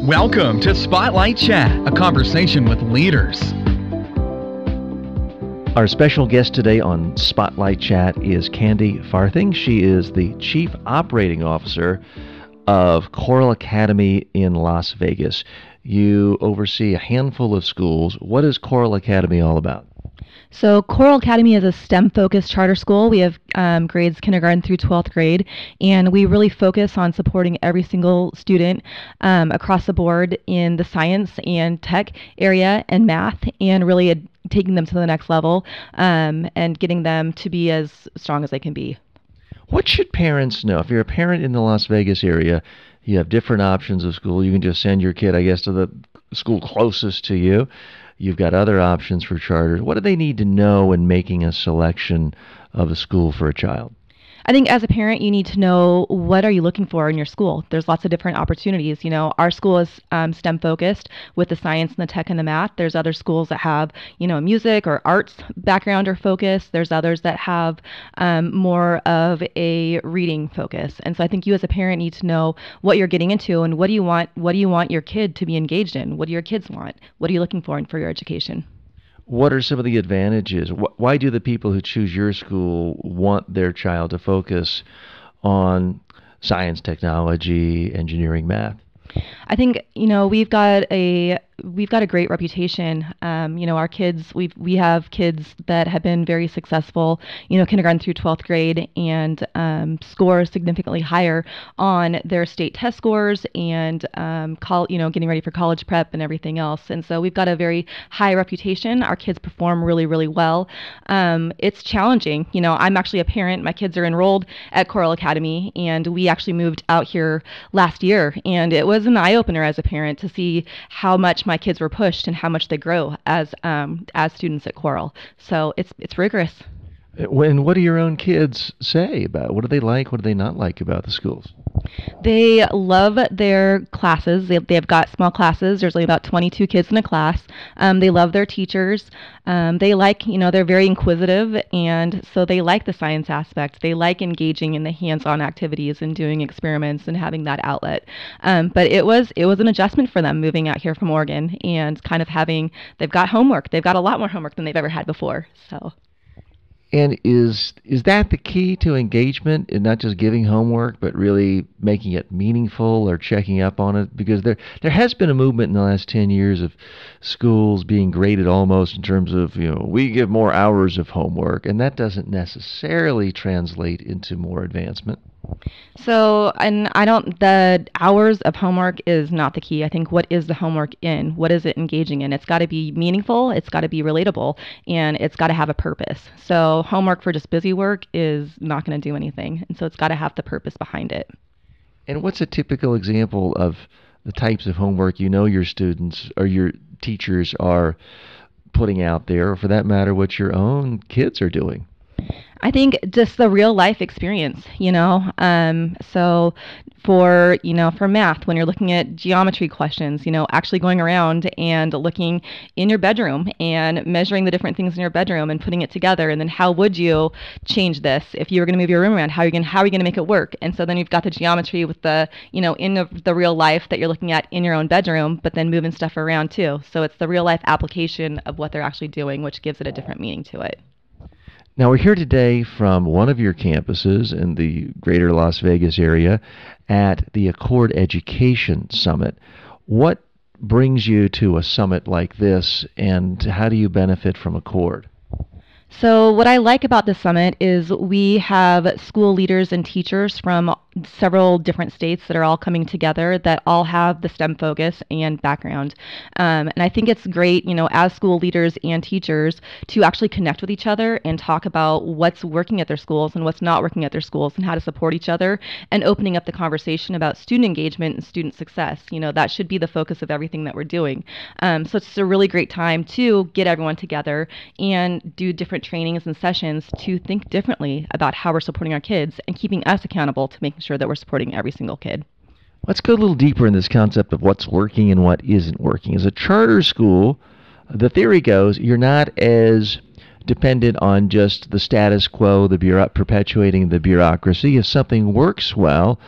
Welcome to Spotlight Chat, a conversation with leaders. Our special guest today on Spotlight Chat is Candy Farthing. She is the Chief Operating Officer of Coral Academy in Las Vegas. You oversee a handful of schools. What is Coral Academy all about? So Coral Academy is a STEM-focused charter school. We have grades kindergarten through 12th grade, and we really focus on supporting every single student across the board in the science and tech area and math, and really taking them to the next level and getting them to be as strong as they can be. What should parents know? If you're a parent in the Las Vegas area, you have different options of school. You can just send your kid, I guess, to the school closest to you. You've got other options for charters. What do they need to know when making a selection of a school for a child? I think as a parent, you need to know, what are you looking for in your school? There's lots of different opportunities. You know, our school is STEM focused with the science and the tech and the math. There's other schools that have, music or arts background or focus. There's others that have more of a reading focus. And so I think you as a parent need to know what you're getting into and what do you want your kid to be engaged in? What do your kids want? What are you looking for your education? What are some of the advantages? Why do the people who choose your school want their child to focus on science, technology, engineering, math? I think, we've got a great reputation. Our kids, we have kids that have been very successful, kindergarten through 12th grade, and score significantly higher on their state test scores and, getting ready for college prep and everything else. And so we've got a very high reputation. Our kids perform really, really well. It's challenging. I'm actually a parent. My kids are enrolled at Coral Academy, and we actually moved out here last year. And it was an eye-opener as a parent to see how much my kids were pushed and how much they grow as students at Coral. So it's rigorous. What do your own kids say about it? What do they like? What do they not like about the schools? They love their classes. They've got small classes. There's only about 22 kids in a class. They love their teachers. They like, they're very inquisitive, and so they like the science aspect. They like engaging in the hands-on activities and doing experiments and having that outlet. But it was an adjustment for them moving out here from Oregon and kind of they've got homework. They've got a lot more homework than they've ever had before. So. And is that the key to engagement, in not just giving homework, but really making it meaningful or checking up on it? Because there has been a movement in the last 10 years of schools being graded almost in terms of, we give more hours of homework, and that doesn't necessarily translate into more advancement. So, the hours of homework is not the key. I think what is the homework in? What is it engaging in? It's got to be meaningful, it's got to be relatable, and it's got to have a purpose. So homework for just busy work is not going to do anything. And so it's got to have the purpose behind it. And what's a typical example of the types of homework your students or your teachers are putting out there, or for that matter, what your own kids are doing? I think just the real life experience, so for math, when you're looking at geometry questions, actually going around and looking in your bedroom and measuring the different things in your bedroom and putting it together. And then how would you change this if you were going to move your room around? How are you going to make it work? And so then you've got the geometry with the, in the real life that you're looking at in your own bedroom, but then moving stuff around too. So it's the real life application of what they're actually doing, which gives it a different meaning to it. Now, we're here today from one of your campuses in the greater Las Vegas area at the Accord Education Summit. What brings you to a summit like this, and how do you benefit from Accord? So what I like about this summit is we have school leaders and teachers from several different states that are all coming together that all have the STEM focus and background. And I think it's great, as school leaders and teachers to actually connect with each other and talk about what's working at their schools and what's not working at their schools and how to support each other, and opening up the conversation about student engagement and student success. That should be the focus of everything that we're doing. So it's just a really great time to get everyone together and do different trainings and sessions to think differently about how we're supporting our kids and keeping us accountable to making sure that we're supporting every single kid. Let's go a little deeper in this concept of what's working and what isn't working. As a charter school, the theory goes you're not as dependent on just the status quo, perpetuating the bureaucracy. If something works well,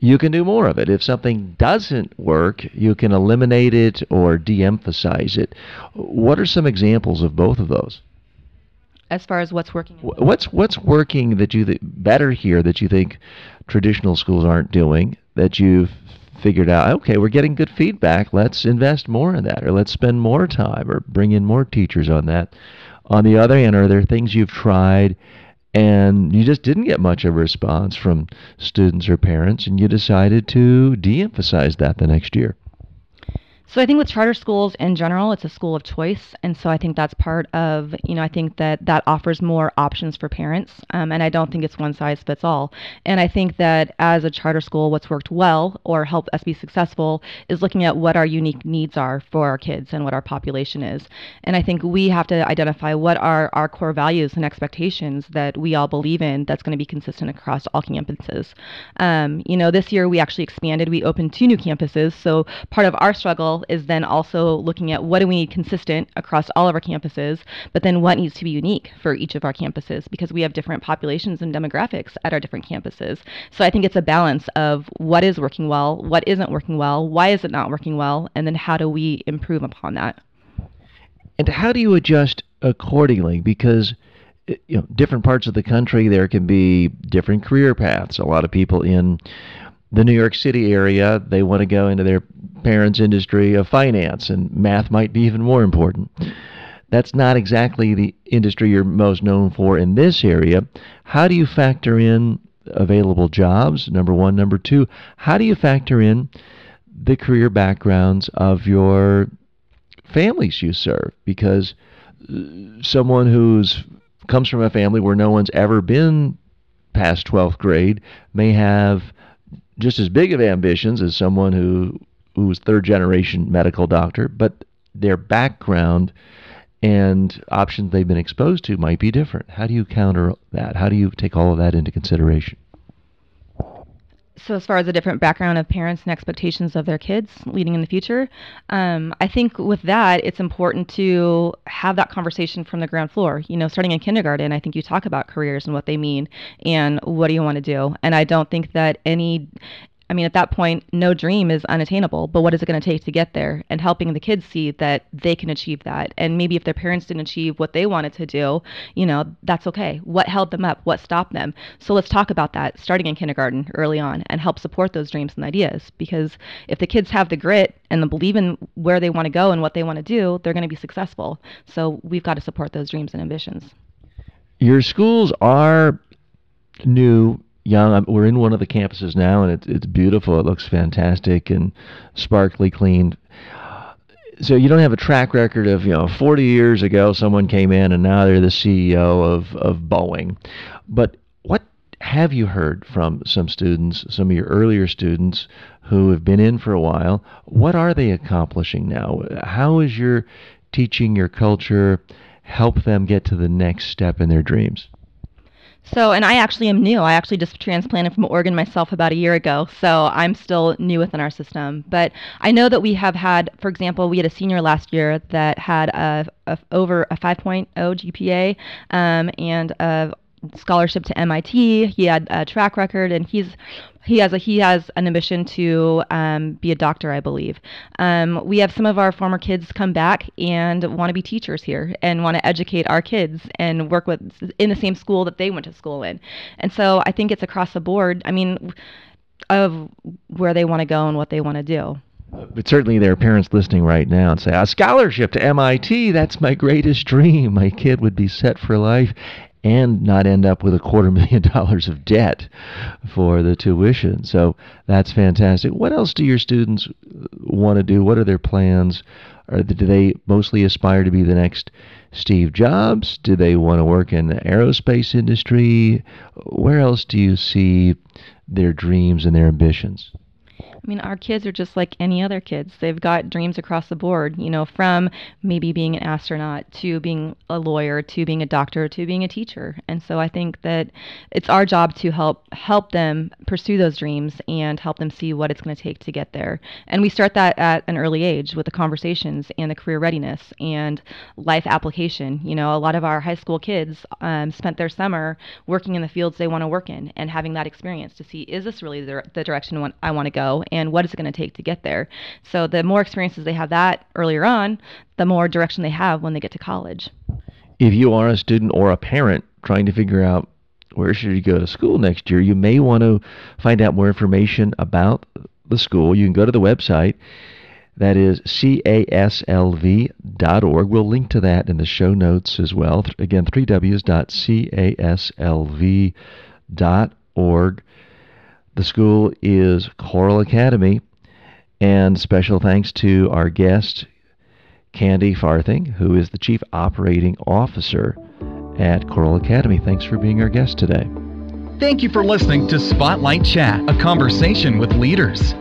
you can do more of it. If something doesn't work, you can eliminate it or de-emphasize it. What are some examples of both of those? As far as what's working. What's working that you better here that you think traditional schools aren't doing, that you've figured out, okay, we're getting good feedback, let's invest more in that, or let's spend more time, or bring in more teachers on that. On the other hand, are there things you've tried and you just didn't get much of a response from students or parents, and you decided to de-emphasize that the next year? So I think with charter schools in general, it's a school of choice. And so I think that's part of, I think that offers more options for parents. And I don't think it's one size fits all. And I think that as a charter school, what's worked well or helped us be successful is looking at what our unique needs are for our kids and what our population is. And I think we have to identify what are our core values and expectations that we all believe in that's going to be consistent across all campuses. This year we actually expanded. We opened 2 new campuses. So part of our struggle is then also looking at what do we need consistent across all of our campuses, but then what needs to be unique for each of our campuses, because we have different populations and demographics at our different campuses. So I think it's a balance of what is working well, what isn't working well, why is it not working well, and then how do we improve upon that. And how do you adjust accordingly? Because different parts of the country, there can be different career paths. A lot of people in the New York City area, they want to go into their parents' industry of finance, and math might be even more important. That's not exactly the industry you're most known for in this area. How do you factor in available jobs, number one? Number two, how do you factor in the career backgrounds of your families you serve? Because someone who's comes from a family where no one's ever been past 12th grade may have just as big of ambitions as someone who's third generation medical doctor, but their background and options they've been exposed to might be different. How do you counter that? How do you take all of that into consideration? So as far as the different background of parents and expectations of their kids leading in the future, I think with that, it's important to have that conversation from the ground floor. Starting in kindergarten, I think you talk about careers and what they mean and what do you want to do. And I don't think that at that point, no dream is unattainable, but what is it going to take to get there? And helping the kids see that they can achieve that. And maybe if their parents didn't achieve what they wanted to do, that's okay. What held them up? What stopped them? So let's talk about that starting in kindergarten early on and help support those dreams and ideas. Because if the kids have the grit and the belief in where they want to go and what they want to do, they're going to be successful. So we've got to support those dreams and ambitions. Your schools are new, young. We're in one of the campuses now, and it's beautiful. It looks fantastic and sparkly clean. So you don't have a track record of 40 years ago someone came in and now they're the CEO of Boeing. But what have you heard from some students, some of your earlier students who have been in for a while? What are they accomplishing now? How is your teaching, your culture help them get to the next step in their dreams? So, and I actually am new. I actually just transplanted from Oregon myself about a year ago. So I'm still new within our system. But I know that we have had, for example, we had a senior last year that had over a 5.0 GPA and a scholarship to MIT. He had a track record, and he has an ambition to be a doctor, I believe. We have some of our former kids come back and want to be teachers here and want to educate our kids and work in the same school that they went to school in. And so I think it's across the board, of where they want to go and what they want to do. But certainly there are parents listening right now and say, a scholarship to MIT, that's my greatest dream. My kid would be set for life and not end up with $250,000 of debt for the tuition. So that's fantastic. What else do your students want to do? What are their plans? Do they mostly aspire to be the next Steve Jobs? Do they want to work in the aerospace industry? Where else do you see their dreams and their ambitions? Our kids are just like any other kids. They've got dreams across the board, from maybe being an astronaut to being a lawyer to being a doctor to being a teacher. And so I think that it's our job to help them pursue those dreams and help them see what it's going to take to get there. And we start that at an early age with the conversations and the career readiness and life application. You know, a lot of our high school kids spent their summer working in the fields they want to work in and having that experience to see, is this really the direction I want to go, and what is it going to take to get there? So the more experiences they have that earlier on, the more direction they have when they get to college. If you are a student or a parent trying to figure out where should you go to school next year, you may want to find out more information about the school. You can go to the website. That is caslv.org. We'll link to that in the show notes as well. Again, www.caslv.org. The school is Coral Academy. And special thanks to our guest, Candy Farthing, who is the Chief Operating Officer at Coral Academy. Thanks for being our guest today. Thank you for listening to Spotlight Chat, a conversation with leaders.